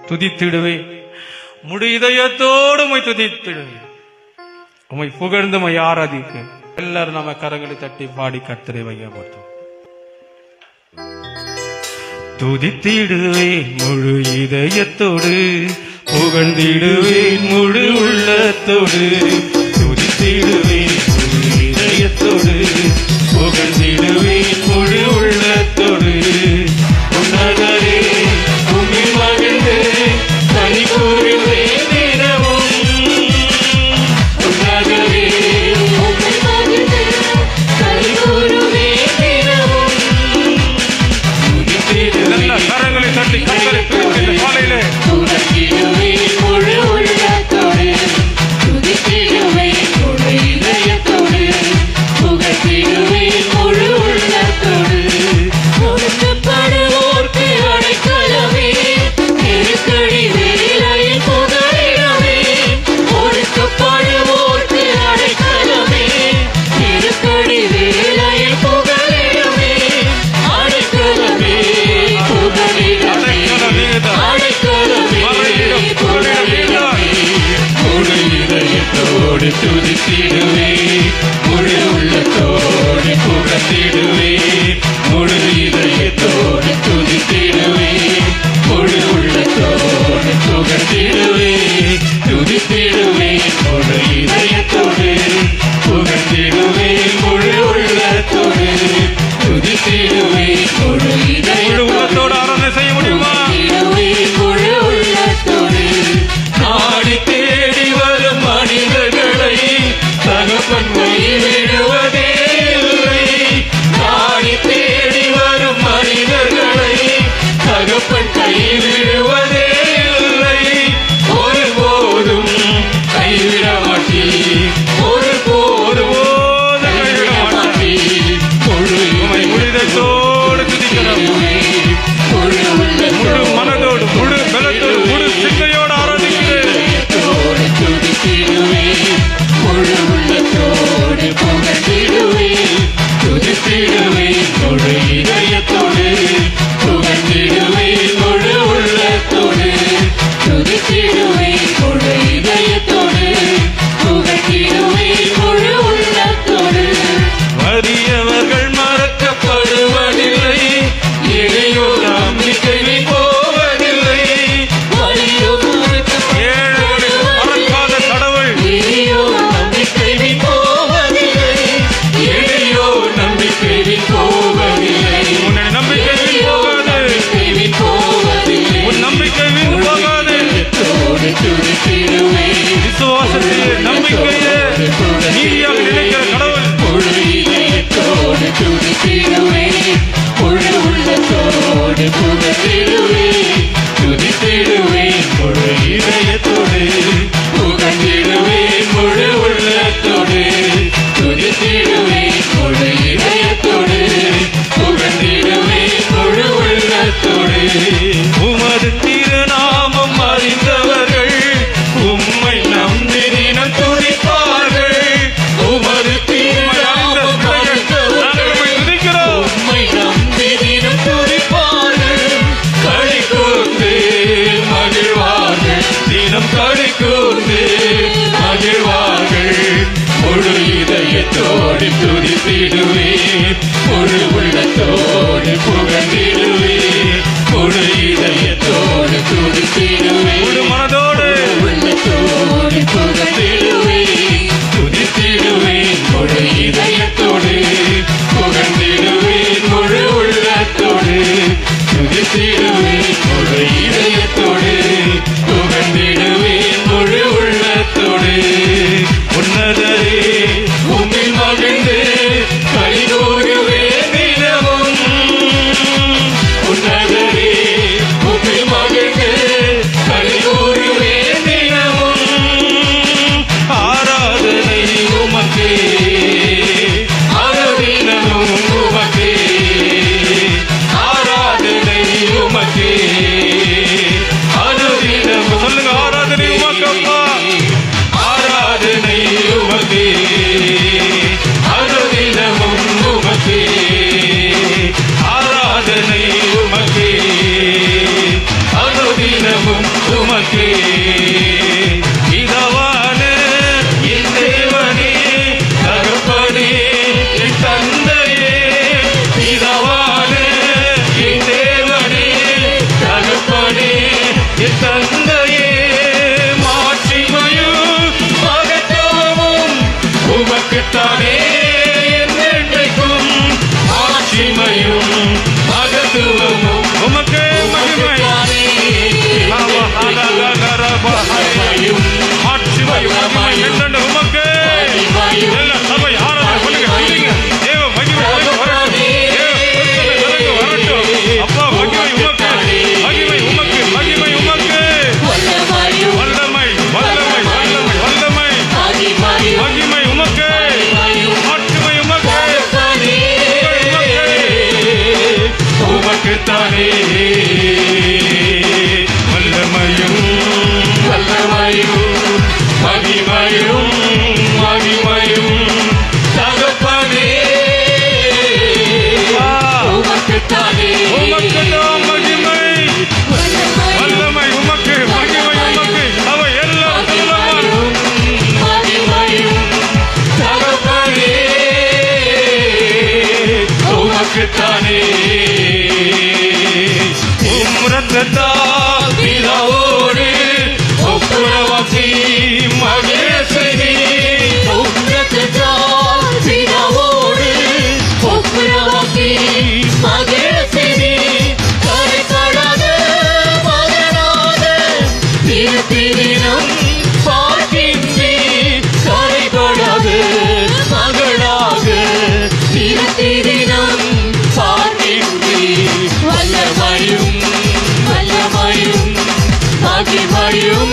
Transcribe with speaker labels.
Speaker 1: துதித்திடுவேன். முழு இதயத்தோடு உம்மை துதித்திடுவேன். உம்மை புகழ்ந்து உம்மை ஆராதிக்க எல்லாரும் நம்ம கரங்களை தட்டி பாடி கர்த்தரை வையப்படுத்தும். துதித்திடுவேன் முழு இதயத்தோடு, புகழ்ந்திடுவேன் முழு உள்ளத்தோடு. துதித்திடுவேன் முழு இதயத்தோடு, புகழ்ந்திடுவேன் முழு உள்ளத்தோடு. உன்னதரே உம்மில் மகிழ்ந்து களி கூறுவேன் தினமும். உன்னதரே உம்மில் மகிழ்ந்து களி கூறுவேன் தினமும். நல்ல கரங்களை தட்டி கரங்களை பிடித்து காலையிலே
Speaker 2: துதித்திடுவேன் முழு உள்ளத்தோடு, துதித்திடுவேன் முழு இதயத்தோடு, புகழ்ந்திடுவேன் முழு உள்ளத்தோடு. ஒடுக்கப்படுவோர்க்கு அடைக்கலமே, நெருக்கடி வேளையில் புகலிடமே. ஒடுக்கப்படுவோர்க்கு அடைக்கலமே, நெருக்கடி வேளையில் புகலிடமே. அடைக்கலமே புகலிடமே, அடைக்கலமே புகலிடமே. முழு இதயத்தோடு துதித்திடுவேன், முழு உள்ளத்தோடு புகழ்ந்திடுவேன். முழு இதயத்தோடு துதித்திடுவேன், முழு உள்ளத்தோடு புகழ்ந்திடுவேன். துதித்திடுவேன் முழு இதயத்தோடு, புகழ்ந்திடுவேன் முழு உள்ளத்தோடு. துதித்திடுவேன் முழு
Speaker 1: முழு உள்ளத்தோடு ஆராதனை செய்ய முடியுமா?
Speaker 2: முழு உள்ளத்தோடு. நாடி தேடி வரும் மனிதர்களை தகப்பன் கைவிடுவதே இல்லை. நாடி தேடி வரும் மனிதர்களை தகப்பன் கைவிடுவதே இல்லை. ஒருபோதும் கைவிட மாட்டீர், ஒருபோதும் கைவிட மாட்டீர். முழு
Speaker 1: இதயத்தோடு துதிக்கிறோம்.
Speaker 2: முழு
Speaker 1: முழு மனதோடு முழு பலத்தோடு முழு சிந்தையோடு ஆராதிக்கிறேன்.
Speaker 2: துதித்திடுவேன், முழு உள்ளத்தோடு புகழ்ந்திடுவேன். துதித்திடுவேன் முழு இதயத்தோடு, புகழ்ந்திடுவேன் முழு உள்ளத்தோடு. துதித்திடுவேன் முழு இதயத்தோடு, புகழ்ந்திடுவேன் முழு உள்ளத்தோடு.
Speaker 1: வறியவர்கள்
Speaker 2: மறக்கப்படுவதில்லை, இளையோர் நம்பிக்கை போவதில்லை. வலியோர்
Speaker 1: ஏழோடு மறக்காத கடவுள்.
Speaker 2: இளையோர் நம்பிக்கை போவதில்லை, இளையோர் நம்பிக்கை போவதில்லை.
Speaker 1: உன்னை நம்பிக்கை வீண் போகாது. உன் நம்பிக்கை வீண் போகாது. விசுவாசத்திலே நம்பிக்கையே நீதியாக நினைக்கிற கடவுள்.
Speaker 2: முழு இதயத்தோடு துதித்திடுவேன், முழு உள்ளத்தோடு புகழ்ந்திடுவேன். துதித்திடுவேன் முழு இதயத்தோடு, புகழ்ந்திடுவேன் முழு உள்ளத்தோடு. துதித்திடுவேன் முழு இதயத்தோடு, புகழ்ந்திடுவேன் முழு உள்ளத்தோடு.
Speaker 1: உமது திருநாமம்
Speaker 2: அறிந்தவர்கள் உம்மை நம்பி தினம் துதிப்பார்கள். உமது திருநாமம் அறிந்தவர்கள்
Speaker 1: துதிக்கிறோம்.
Speaker 2: உம்மை நம்பி தினம் துதிப்பார்கள். களி கூர்ந்து மகிழ்வார்கள், தினம் களி கூர்ந்து மகிழ்வார்கள். முழு இதயத்தோடு துதித்திடுவேன், முழு உள்ளத்தோடு புகழ்ந்திடுவேன். முழு இதயத்தோடு துதித்திடுவேன்,
Speaker 1: முழு மனதோடு
Speaker 2: உள்ளத்தோடு புகழ்ந்திடுவேன். துதித்திடுவேன் முழு இதயத்தோடு, புகழ்ந்திடுவேன் முழு உள்ளத்தோடு. துதித்திடுவேன் முழு இதயத்தோடு, புகழ்ந்திடுவேன் முழு உள்ளத்தோடு. உன்னதரே உம்மில் மகிழ்ந்து களி கூறுவேன் தினமும்.
Speaker 1: உமக்கே இதவான என் தேவனே தகப்பனே என் தந்தையே இதவான என் தேவனே தகப்பனே என் தந்தையே மாட்சிமையும் மகத்துவமும் உமக்குத்தானே என்றென்றைக்கும் மாட்சிமையும் மகத்துவமும் உமக்கு மகிமை தானே வல்லமையும் வல்லமையும் மகிமையும் மகிமையும் தகப்பனே உமக்குத்தானே உமக்குத்தான் மகிமை வல்லமை உமக்கு மகிமை உமக்கு அவை எல்லாம் சொல்லலாம் மகிமையும் தகப்பனே உமக்குத்தானே பிதாவோடு ஒப்புரவாக்கி மகேசனி பிதாவோடு ஒப்புரவாக்கி மகேசனி கரைப்படாத மகனாக திருத்தினம் பார்க்கின்றி கரைப்படாத மகளாக திருத்தினம் பார்க்கின்றி வல்லமையும் மகிமையும்